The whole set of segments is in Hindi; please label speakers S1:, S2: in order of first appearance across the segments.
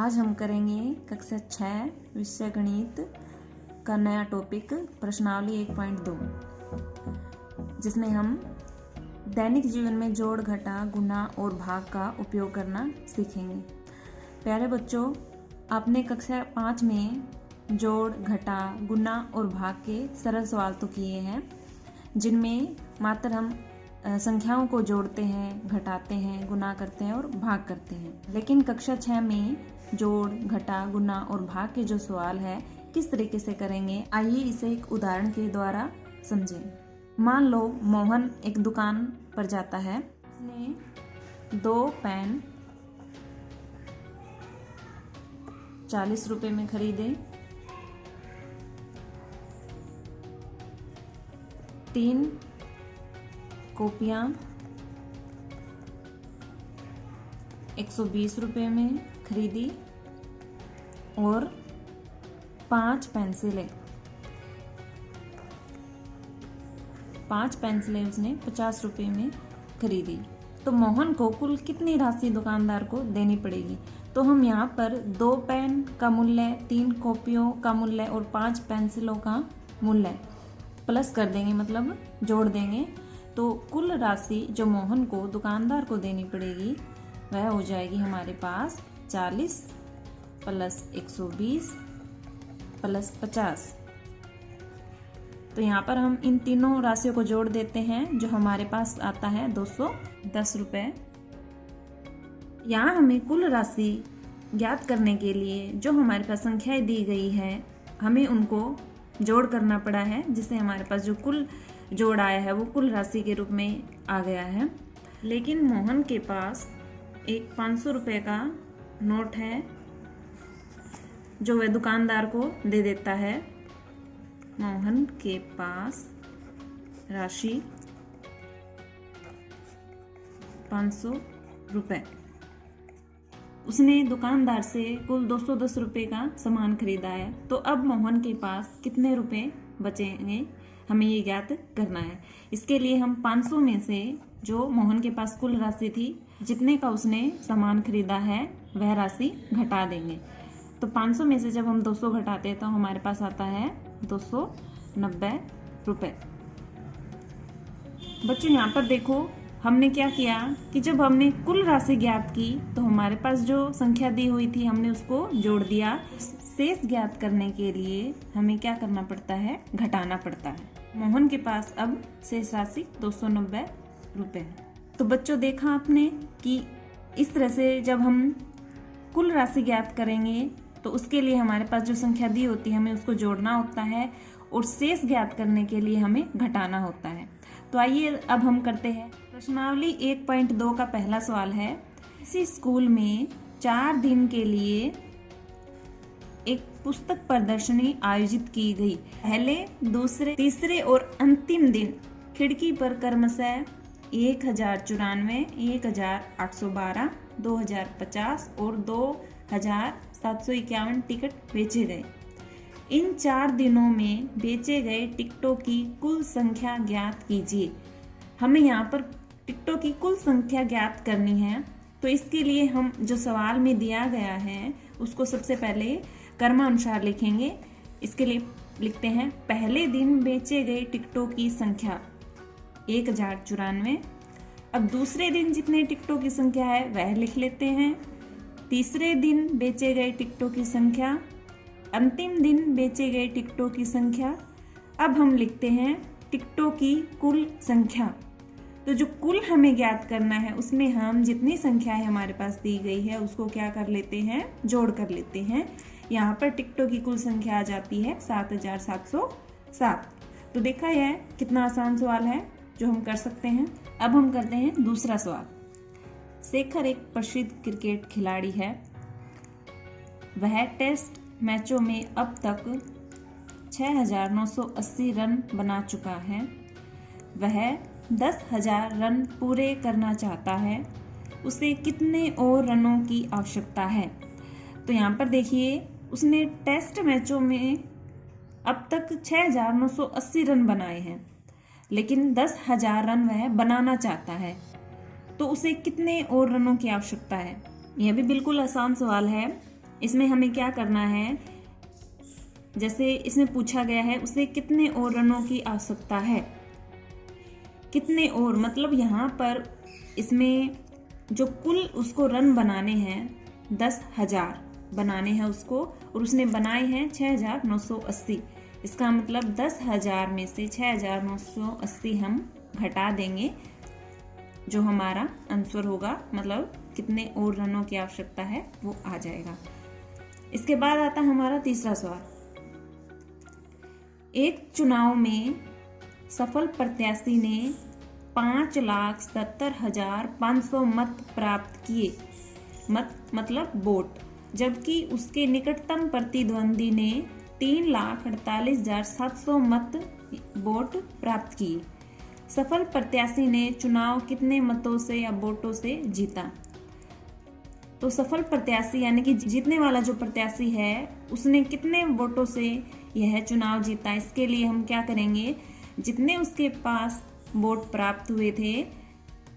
S1: आज हम करेंगे कक्षा 6 विषय गणित का नया टॉपिक प्रश्नावली 1.2, जिसमें हम दैनिक जीवन में जोड़, घटा, गुणा और भाग का उपयोग करना सीखेंगे। प्यारे बच्चों, आपने कक्षा 5 में जोड़, घटा, गुणा और भाग के सरल सवाल तो किए हैं, जिनमें मात्र हम संख्याओं को जोड़ते हैं, घटाते हैं, गुना करते हैं और भाग करते हैं। लेकिन कक्षा 6 में जोड़, घटा, गुना और भाग के जो सवाल है किस तरीके से करेंगे, आइए इसे एक उदाहरण के द्वारा समझें। मान लो मोहन एक दुकान पर जाता है। उसने 2 पेन 40 रुपए में खरीदे, 3 कॉपियाँ 120 रुपए में खरीदी और 5 पेंसिलें उसने 50 रुपए में खरीदी। तो मोहन को कुल कितनी राशि दुकानदार को देनी पड़ेगी? तो हम यहाँ पर 2 पेन का मूल्य, 3 कॉपियों का मूल्य और 5 पेंसिलों का मूल्य प्लस कर देंगे, मतलब जोड़ देंगे। तो कुल राशि जो मोहन को दुकानदार को देनी पड़ेगी वह हो जाएगी हमारे पास 40 प्लस 120 प्लस 50। तो यहाँ पर हम इन तीनों राशियों को जोड़ देते हैं, जो हमारे पास आता है 210 रुपये। यहाँ हमें कुल राशि ज्ञात करने के लिए जो हमारे पास संख्याएं दी गई है, हमें उनको जोड़ करना पड़ा है, जिससे हमारे पास जो कुल जोड़ आया है वो कुल राशि के रूप में आ गया है। लेकिन मोहन के पास एक 500 रुपये का नोट है जो वह दुकानदार को दे देता है। मोहन के पास राशि 500 रुपये। उसने दुकानदार से कुल 210 रुपये का सामान खरीदा है। तो अब मोहन के पास कितने रुपए बचेंगे, हमें ये ज्ञात करना है। इसके लिए हम 500 में से जो मोहन के पास कुल राशि थी, जितने का उसने सामान खरीदा है, वह राशि घटा देंगे। तो 500 में से जब हम 200 घटाते हैं तो हमारे पास आता है 290 रुपये। बच्चों यहाँ पर देखो, हमने क्या किया कि जब हमने कुल राशि ज्ञात की तो हमारे पास जो संख्या दी हुई थी हमने उसको जोड़ दिया। शेष ज्ञात करने के लिए हमें क्या करना पड़ता है, घटाना पड़ता है। मोहन के पास अब शेष राशि 290 रुपये है। तो बच्चों देखा आपने कि इस तरह से जब हम कुल राशि ज्ञात करेंगे तो उसके लिए हमारे पास जो संख्या दी होती है हमें उसको जोड़ना होता है, और शेष ज्ञात करने के लिए हमें घटाना होता है। तो आइए अब हम करते हैं। प्रश्नावली 1.2 का पहला सवाल है, इसी स्कूल में 4 दिन के लिए एक पुस्तक प्रदर्शनी आयोजित की गई। पहले, दूसरे, तीसरे और अंतिम दिन खिड़की पर क्रमशः 1094, 1812, 2050 और 2751 टिकट बेचे गए। इन 4 दिनों में बेचे गए टिकटों की कुल संख्या ज्ञात कीजिए। हमें यहाँ पर टिकटों की कुल संख्या ज्ञात करनी है। तो इसके लिए हम जो सवाल में दिया गया है उसको सबसे पहले क्रमानुसार लिखेंगे। इसके लिए लिखते हैं, पहले दिन बेचे गए टिकटों की संख्या 1094। अब दूसरे दिन जितने टिकटों की संख्या है वह लिख लेते हैं। तीसरे दिन बेचे गए टिकटों की संख्या, अंतिम दिन बेचे गए टिकटों की संख्या। अब हम लिखते हैं टिकटों की कुल संख्या। तो जो कुल हमें ज्ञात करना है उसमें हम जितनी संख्याएं हमारे पास दी गई है उसको क्या कर लेते हैं, जोड़ कर लेते हैं। यहाँ पर टिकटों की कुल संख्या आ जाती है 7707। तो देखा यह कितना आसान सवाल है जो हम कर सकते हैं। अब हम करते हैं दूसरा सवाल। शेखर एक प्रसिद्ध क्रिकेट खिलाड़ी है। वह टेस्ट मैचों में अब तक 6980 रन बना चुका है। वह 10,000 रन पूरे करना चाहता है। उसे कितने और रनों की आवश्यकता है? तो यहाँ पर देखिए, उसने टेस्ट मैचों में अब तक 6980 रन बनाए हैं, लेकिन 10,000 रन वह बनाना चाहता है। तो उसे कितने और रनों की आवश्यकता है? यह भी बिल्कुल आसान सवाल है। इसमें हमें क्या करना है, जैसे इसमें पूछा गया है उसे कितने और रनों की आवश्यकता है। कितने और मतलब यहाँ पर इसमें जो कुल उसको रन बनाने हैं 10,000 बनाने हैं उसको, और उसने बनाए हैं 6,980। इसका मतलब 10,000 में से 6,980 हम घटा देंगे, जो हमारा आंसर होगा, मतलब कितने और रनों की आवश्यकता है वो आ जाएगा। इसके बाद आता हमारा तीसरा सवाल। एक चुनाव में सफल प्रत्याशी ने 5,77,500 मत प्राप्त किए, मत मतलब वोट, जबकि उसके निकटतम प्रतिद्वंदी ने 3,48,700 मत वोट प्राप्त किए। सफल प्रत्याशी ने चुनाव कितने मतों से या वोटों से जीता। तो सफल प्रत्याशी यानी कि जीतने वाला जो प्रत्याशी है उसने कितने वोटों से यह चुनाव जीता। इसके लिए हम क्या करेंगे, जितने उसके पास वोट प्राप्त हुए थे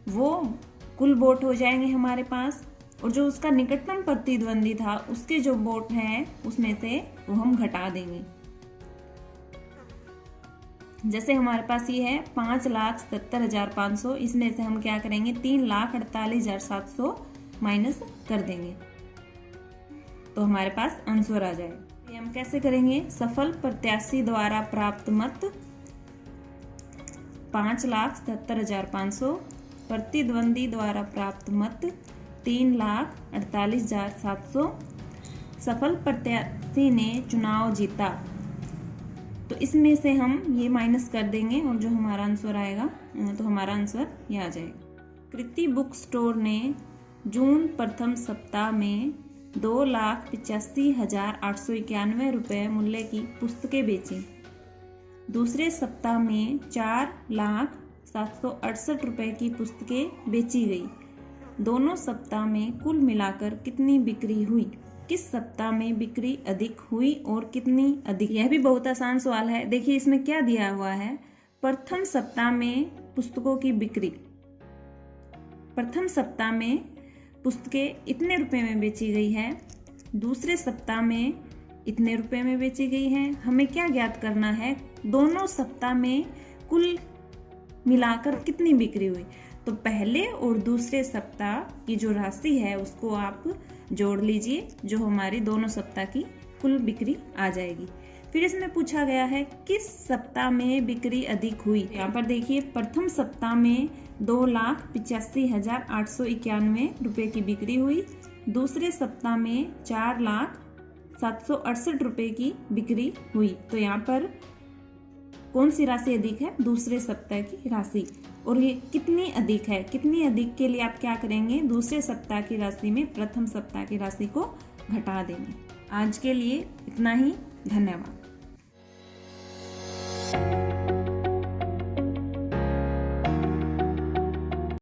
S1: वो कुल वोट हो जाएंगे हमारे पास, और जो उसका निकटतम प्रतिद्वंदी था उसके जो वोट हैं उसमें से वो हम घटा देंगे। जैसे हमारे पास ये है 5,77,500, इसमें से हम क्या करेंगे 3,48,700 माइनस कर देंगे तो हमारे पास आंसर आ जाए। ये हम कैसे करेंगे, सफल प्रत्याशी द्वारा प्राप्त मत 5,77,500, प्रतिद्वंदी द्वारा प्राप्त मत 3,48,700, सफल प्रत्याशी ने चुनाव जीता, तो इसमें से हम ये माइनस कर देंगे और जो हमारा आंसर आएगा तो हमारा आंसर ये आ जाएगा। कृति बुक स्टोर ने जून प्रथम सप्ताह में 2,85,891 रुपये मूल्य की पुस्तकें बेची। दूसरे सप्ताह में 4,07,68 रुपये की पुस्तकें बेची गई। दोनों सप्ताह में कुल मिलाकर कितनी बिक्री हुई। किस सप्ताह में बिक्री अधिक हुई और कितनी अधिक। यह भी बहुत आसान सवाल है। देखिए इसमें क्या दिया हुआ है, प्रथम सप्ताह में पुस्तकों की बिक्री, प्रथम सप्ताह में पुस्तकें इतने रुपए में बेची गई है, दूसरे सप्ताह में इतने रुपए में बेची गई है। हमें क्या ज्ञात करना है, दोनों सप्ताह में कुल मिलाकर कितनी बिक्री हुई। तो पहले और दूसरे सप्ताह की जो राशि है उसको आप जोड़ लीजिए, जो हमारी दोनों सप्ताह की कुल बिक्री आ जाएगी। फिर इसमें पूछा गया है किस सप्ताह में बिक्री अधिक हुई। यहाँ पर देखिए प्रथम सप्ताह में 2,85,891 रुपये की बिक्री हुई, दूसरे सप्ताह में 4,07,68 रुपये की बिक्री हुई। तो यहाँ पर कौन सी राशि अधिक है, दूसरे सप्ताह की राशि। और ये कितनी अधिक है, कितनी अधिक के लिए आप क्या करेंगे, दूसरे सप्ताह की राशि में प्रथम सप्ताह की राशि को घटा देंगे। आज के लिए इतना ही, धन्यवाद।